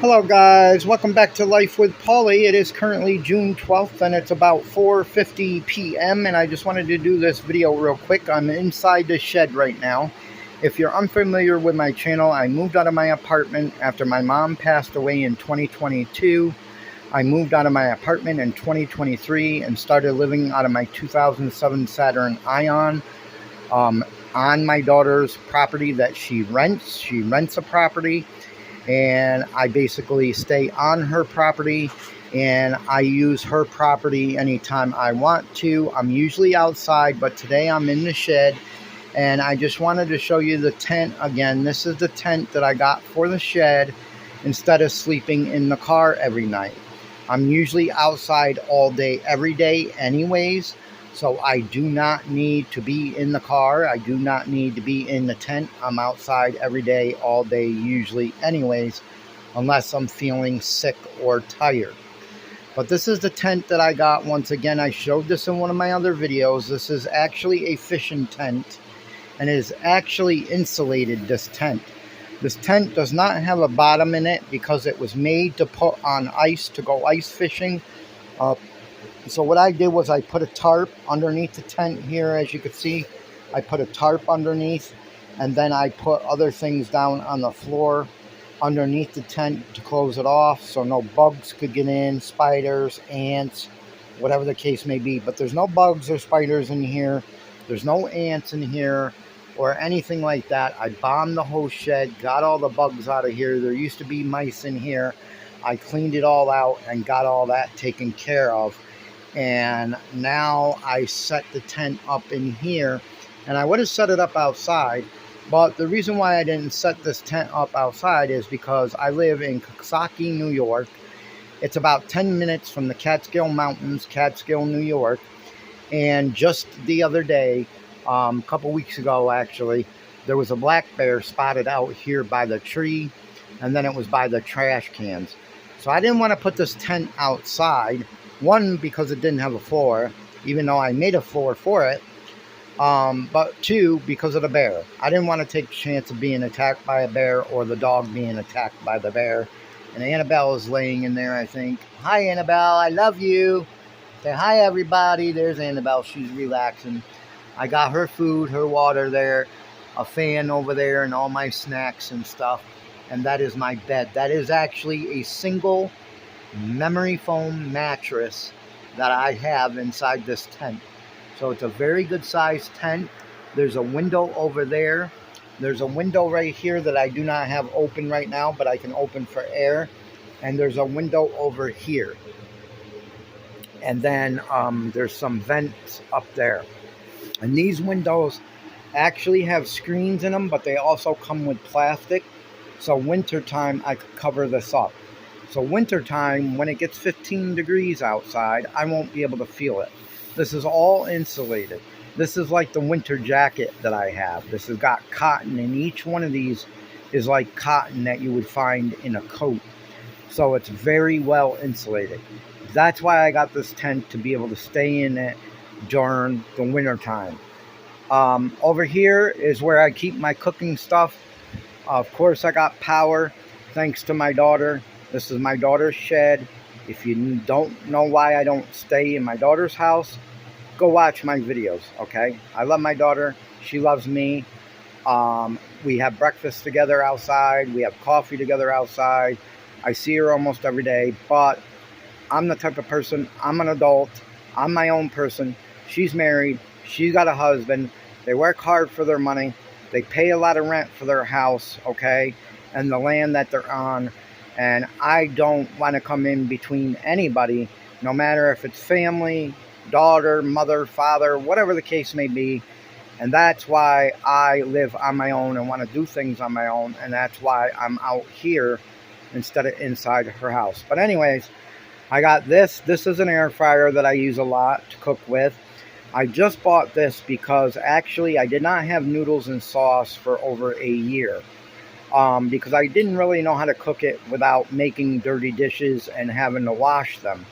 Hello guys, welcome back to Life with Paulie. It is currently June 12th and it's about 4:50 p.m. and I just wanted to do this video real quick. I'm inside the shed right now. If you're unfamiliar with my channel, I moved out of my apartment after my mom passed away in 2022. I moved out of my apartment in 2023 and started living out of my 2007 Saturn Ion on my daughter's property that she rents. She rents a property. And I basically stay on her property and I use her property anytime I want to. I'm usually outside, but today I'm in the shed and I just wanted to show you the tent again. This is the tent that I got for the shed instead of sleeping in the car every night. I'm usually outside all day, every day anyways. So I do not need to be in the car. I do not need to be in the tent. I'm outside every day, all day, usually anyways, unless I'm feeling sick or tired. But this is the tent that I got. Once again, I showed this in one of my other videos. This is actually a fishing tent and is actually insulated, this tent. This tent does not have a bottom in it because it was made to put on ice to go ice fishing. So what I did was I put a tarp underneath the tent here. As you can see, I put a tarp underneath and then I put other things down on the floor underneath the tent to close it off so no bugs could get in, spiders, ants, whatever the case may be. But there's no bugs or spiders in here. There's no ants in here or anything like that. I bombed the whole shed, got all the bugs out of here. There used to be mice in here. I cleaned it all out and got all that taken care of. And now I set the tent up in here, and I would have set it up outside, but the reason why I didn't set this tent up outside is because I live in Coxsackie, New York. It's about 10 minutes from the Catskill Mountains, Catskill, New York. And just the other day, a couple weeks ago actually, there was a black bear spotted out here by the tree, and then it was by the trash cans. So I didn't want to put this tent outside. One, because it didn't have a floor, even though I made a floor for it. But two, because of the bear. I didn't want to take a chance of being attacked by a bear or the dog being attacked by the bear. And Annabelle is laying in there, I think. Hi, Annabelle. I love you. Say hi, everybody. There's Annabelle. She's relaxing. I got her food, her water there, a fan over there, and all my snacks and stuff. And that is my bed. That is actually a single memory foam mattress that I have inside this tent. So it's a very good sized tent. There's a window over there. There's a window right here that I do not have open right now, but I can open for air. And there's a window over here. And then there's some vents up there. And these windows actually have screens in them, but they also come with plastic. So wintertime I could cover this up. So wintertime, when it gets 15 degrees outside, I won't be able to feel it. This is all insulated. This is like the winter jacket that I have. This has got cotton, and each one of these is like cotton that you would find in a coat. So it's very well insulated. That's why I got this tent, to be able to stay in it during the wintertime. Over here is where I keep my cooking stuff. Of course, I got power, thanks to my daughter. This is my daughter's shed. If you don't know why I don't stay in my daughter's house, go watch my videos, okay? I love my daughter. She loves me. We have breakfast together outside. We have coffee together outside. I see her almost every day, but I'm the type of person, I'm an adult. I'm my own person. She's married. She's got a husband. They work hard for their money. They pay a lot of rent for their house, okay? And the land that they're on. And I don't want to come in between anybody, no matter if it's family, daughter, mother, father, whatever the case may be. And that's why I live on my own and want to do things on my own. And that's why I'm out here instead of inside her house. But anyways, I got this. This is an air fryer that I use a lot to cook with. I just bought this because actually I did not have noodles and sauce for over a year. Because I didn't really know how to cook it without making dirty dishes and having to wash them.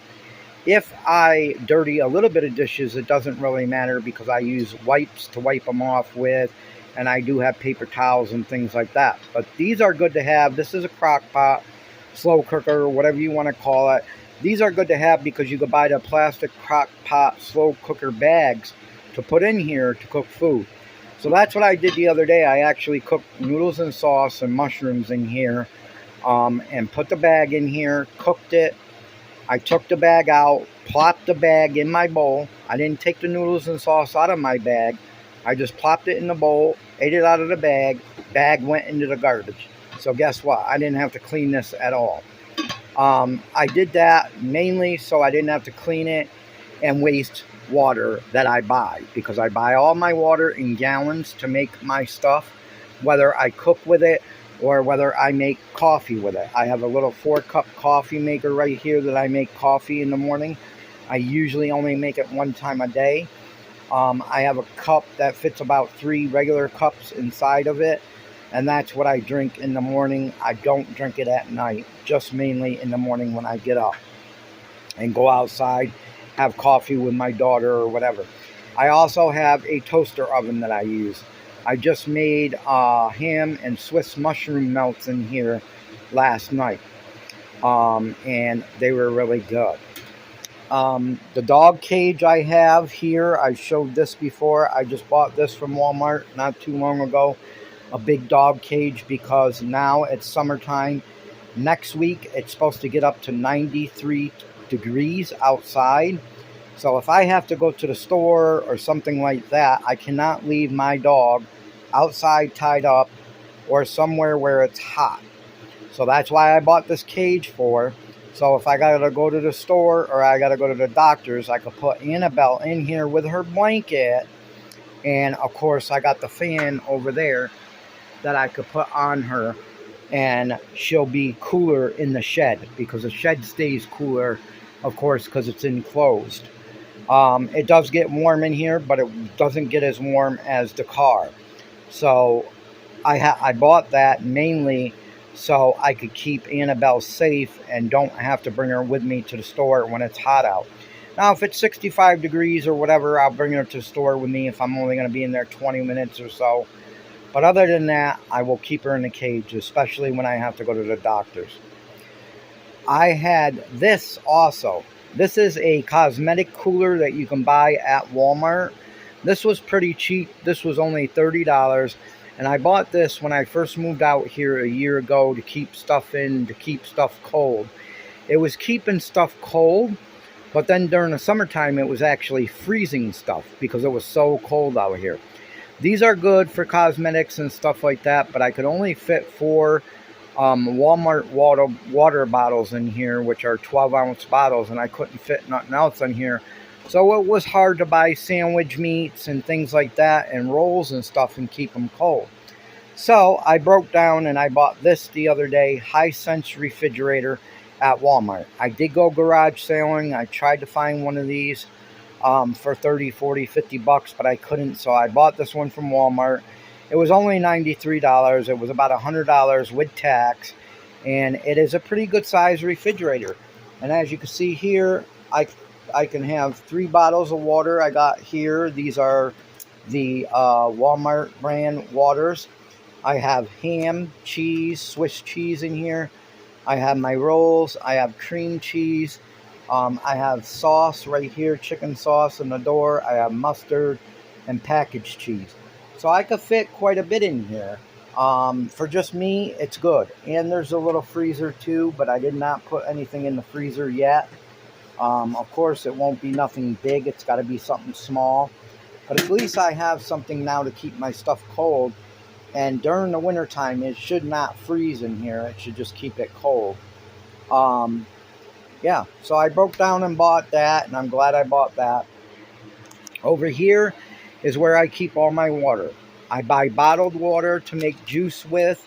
If I dirty a little bit of dishes, it doesn't really matter because I use wipes to wipe them off with, and I do have paper towels and things like that. But these are good to have. This is a crock pot. slow cooker, whatever you want to call it. These are good to have because you can buy the plastic crock pot slow cooker bags to put in here to cook food. So that's what I did the other day. I actually cooked noodles and sauce and mushrooms in here, and put the bag in here, cooked it. I took the bag out, plopped the bag in my bowl. I didn't take the noodles and sauce out of my bag. I just plopped it in the bowl, ate it out of the bag. Bag went into the garbage. So guess what? I didn't have to clean this at all. I did that mainly so I didn't have to clean it and waste water that I buy, because I buy all my water in gallons to make my stuff, whether I cook with it or whether I make coffee with it. I have a little 4-cup coffee maker right here that I make coffee in the morning. I usually only make it one time a day. I have a cup that fits about 3 regular cups inside of it, and that's what I drink in the morning. I don't drink it at night, just mainly in the morning when I get up and go outside, have coffee with my daughter or whatever. I also have a toaster oven that I use. I just made ham and Swiss mushroom melts in here last night, and they were really good. The dog cage I have here, I showed this before. I just bought this from Walmart not too long ago. A big dog cage, because now it's summertime. Next week it's supposed to get up to 93 degrees outside. So if I have to go to the store or something like that, I cannot leave my dog outside tied up or somewhere where it's hot. So that's why I bought this cage for. So if I got to go to the store or I got to go to the doctor's, I could put Annabelle in here with her blanket. And of course I got the fan over there that I could put on her, and she'll be cooler in the shed, because the shed stays cooler, of course, because it's enclosed. It does get warm in here, but it doesn't get as warm as the car. So I bought that mainly so I could keep Annabelle safe and don't have to bring her with me to the store when it's hot out. Now, if it's 65 degrees or whatever, I'll bring her to the store with me if I'm only going to be in there 20 minutes or so. But other than that, I will keep her in the cage, especially when I have to go to the doctor's. I had this also. This is a cosmetic cooler that you can buy at Walmart. This was pretty cheap. This was only $30. And I bought this when I first moved out here a year ago to keep stuff in, to keep stuff cold. It was keeping stuff cold, but then during the summertime it was actually freezing stuff because it was so cold out here. These are good for cosmetics and stuff like that, but I could only fit 4 Walmart water bottles in here, which are 12-ounce bottles, and I couldn't fit nothing else in here. So it was hard to buy sandwich meats and things like that and rolls and stuff and keep them cold. So I broke down and I bought this the other day, Hisense refrigerator at Walmart. I did go garage sailing. I tried to find one of these for 30, 40, 50 bucks, but I couldn't, so I bought this one from Walmart. It was only $93. It was about $100 with tax, and it is a pretty good size refrigerator. And as you can see here, I can have 3 bottles of water I got here. These are the Walmart brand waters. I have ham, cheese, Swiss cheese in here. I have my rolls. I have cream cheese. I have sauce right here, chicken sauce in the door. I have mustard and packaged cheese. So I could fit quite a bit in here. For just me, it's good. And there's a little freezer too, but I did not put anything in the freezer yet. Of course, it won't be nothing big. It's got to be something small. But at least I have something now to keep my stuff cold. And during the wintertime, it should not freeze in here. It should just keep it cold. Yeah, so I broke down and bought that, and I'm glad I bought that. Over here is where I keep all my water. I buy bottled water to make juice with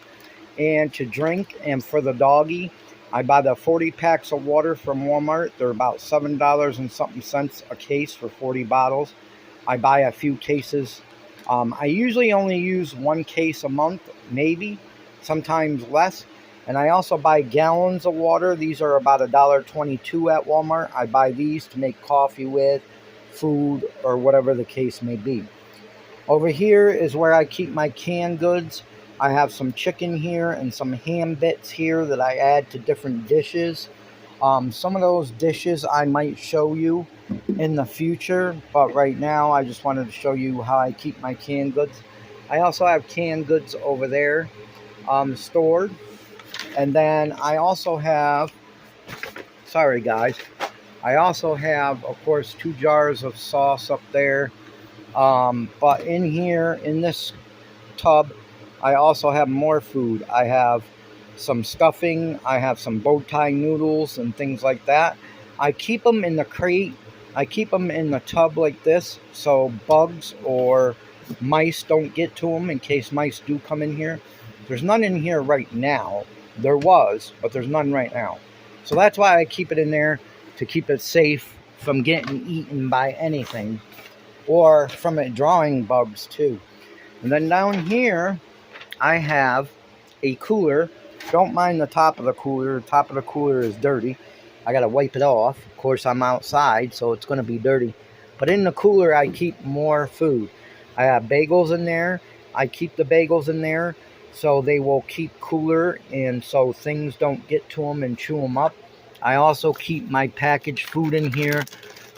and to drink, and for the doggy, I buy the 40 packs of water from Walmart. They're about $7 and something cents a case for 40 bottles. I buy a few cases. I usually only use 1 case a month, maybe, sometimes less. And I also buy gallons of water. These are about $1.22 at Walmart. I buy these to make coffee with, food, or whatever the case may be. Over here is where I keep my canned goods. I have some chicken here and some ham bits here that I add to different dishes. Some of those dishes I might show you in the future, but right now I just wanted to show you how I keep my canned goods. I also have canned goods over there stored. And then I also have, sorry guys, I also have, of course, 2 jars of sauce up there. But in here, in this tub, I also have more food. I have some stuffing, I have some bow tie noodles and things like that. I keep them in the crate. I keep them in the tub like this so bugs or mice don't get to them in case mice do come in here. There's none in here right now. There was, but there's none right now. So that's why I keep it in there, to keep it safe from getting eaten by anything or from it drawing bugs too. And then down here, I have a cooler. Don't mind the top of the cooler. The top of the cooler is dirty. I got to wipe it off. Of course, I'm outside, so it's going to be dirty. But in the cooler, I keep more food. I have bagels in there. I keep the bagels in there so they will keep cooler and so things don't get to them and chew them up. I also keep my packaged food in here,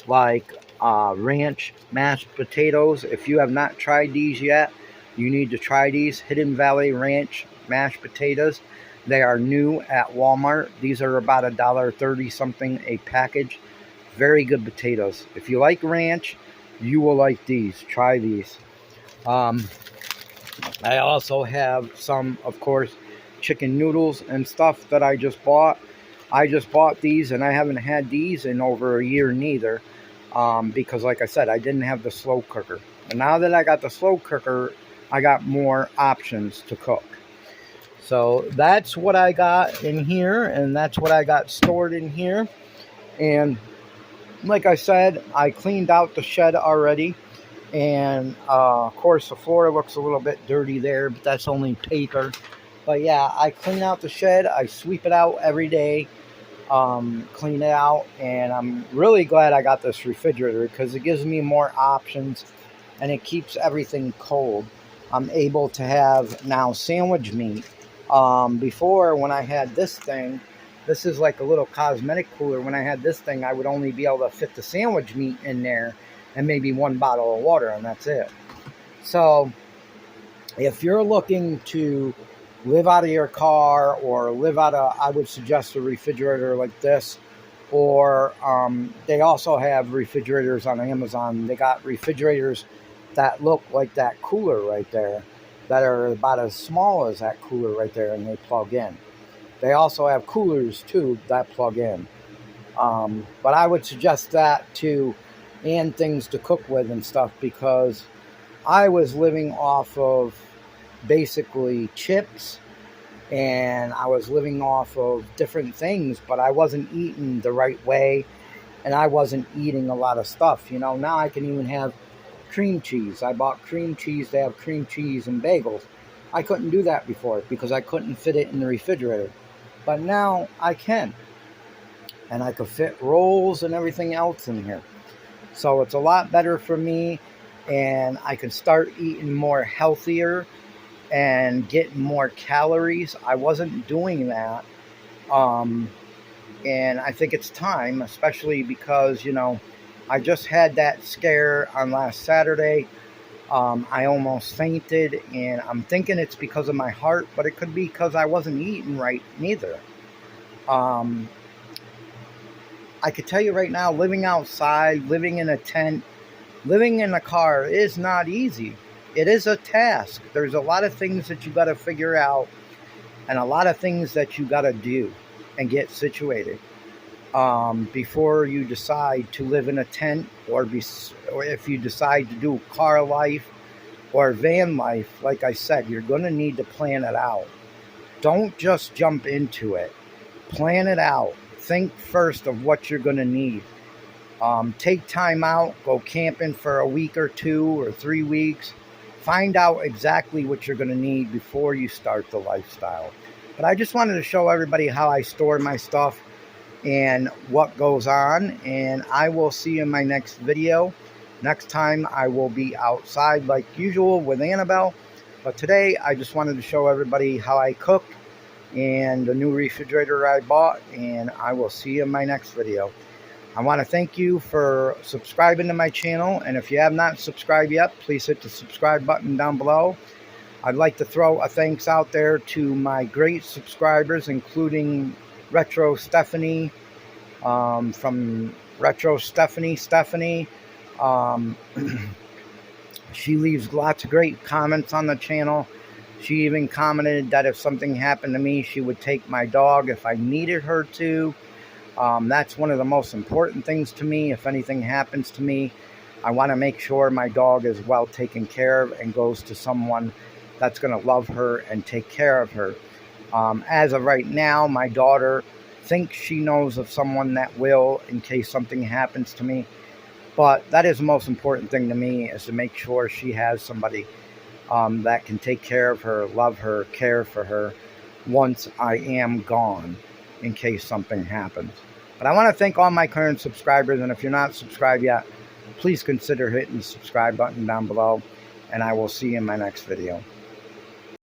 like ranch mashed potatoes. If you have not tried these yet, you need to try these Hidden Valley Ranch mashed potatoes. They are new at Walmart. These are about $1.30 something a package. Very good potatoes. If you like ranch, you will like these. Try these. I also have some, of course, chicken noodles and stuff that I just bought. I just bought these, and I haven't had these in over a year neither, because like I said, I didn't have the slow cooker. And now that I got the slow cooker, I got more options to cook. So that's what I got in here, and that's what I got stored in here. And like I said, I cleaned out the shed already. And of course the floor looks a little bit dirty there, but that's only paper. But yeah, I clean out the shed. I sweep it out every day, clean it out. And I'm really glad I got this refrigerator because it gives me more options and it keeps everything cold. I'm able to have now sandwich meat. Before, when I had this thing, this is like a little cosmetic cooler. When I had this thing, I would only be able to fit the sandwich meat in there and maybe 1 bottle of water, and that's it. So if you're looking to live out of your car or live out of, I would suggest a refrigerator like this. Or they also have refrigerators on Amazon. They got refrigerators that look like that cooler right there, that are about as small as that cooler right there, and they plug in. They also have coolers too that plug in. But I would suggest that too, and things to cook with and stuff, because I was living off of basically chips, and I was living off of different things, but I wasn't eating the right way, and I wasn't eating a lot of stuff. You know, now I can even have cream cheese. I bought cream cheese to have cream cheese and bagels. I couldn't do that before because I couldn't fit it in the refrigerator. But now I can. And I could fit rolls and everything else in here. So it's a lot better for me, and I can start eating more healthier and getting more calories. I wasn't doing that. And I think it's time, especially because, you know, I just had that scare on last Saturday. I almost fainted, and I'm thinking it's because of my heart, but it could be because I wasn't eating right neither. I could tell you right now, living outside, living in a tent, living in a car is not easy. It is a task. There's a lot of things that you got to figure out, and a lot of things that you got to do and get situated before you decide to live in a tent, or if you decide to do car life or van life. Like I said, you're going to need to plan it out. Don't just jump into it. Plan it out. Think first of what you're going to need. Take time out. Go camping for a week or 2 or 3 weeks. Find out exactly what you're going to need before you start the lifestyle. But I just wanted to show everybody how I store my stuff and what goes on. And I will see you in my next video. Next time I will be outside like usual with Annabelle. But today, I just wanted to show everybody how I cook and the new refrigerator I bought, and I will see you in my next video. I want to thank you for subscribing to my channel, and if you have not subscribed yet, please hit the subscribe button down below. I'd like to throw a thanks out there to my great subscribers, including Retro Stephanie, from Retro Stephanie. She leaves lots of great comments on the channel. She even commented that if something happened to me, she would take my dog if I needed her to. That's one of the most important things to me. If anything happens to me, I want to make sure my dog is well taken care of and goes to someone that's going to love her and take care of her. As of right now, my daughter thinks she knows of someone that will, in case something happens to me. But that is the most important thing to me, is to make sure she has somebody that can take care of her, love her, care for her once I am gone, in case something happens. But I want to thank all my current subscribers, and if you're not subscribed yet, please consider hitting the subscribe button down below, and I will see you in my next video.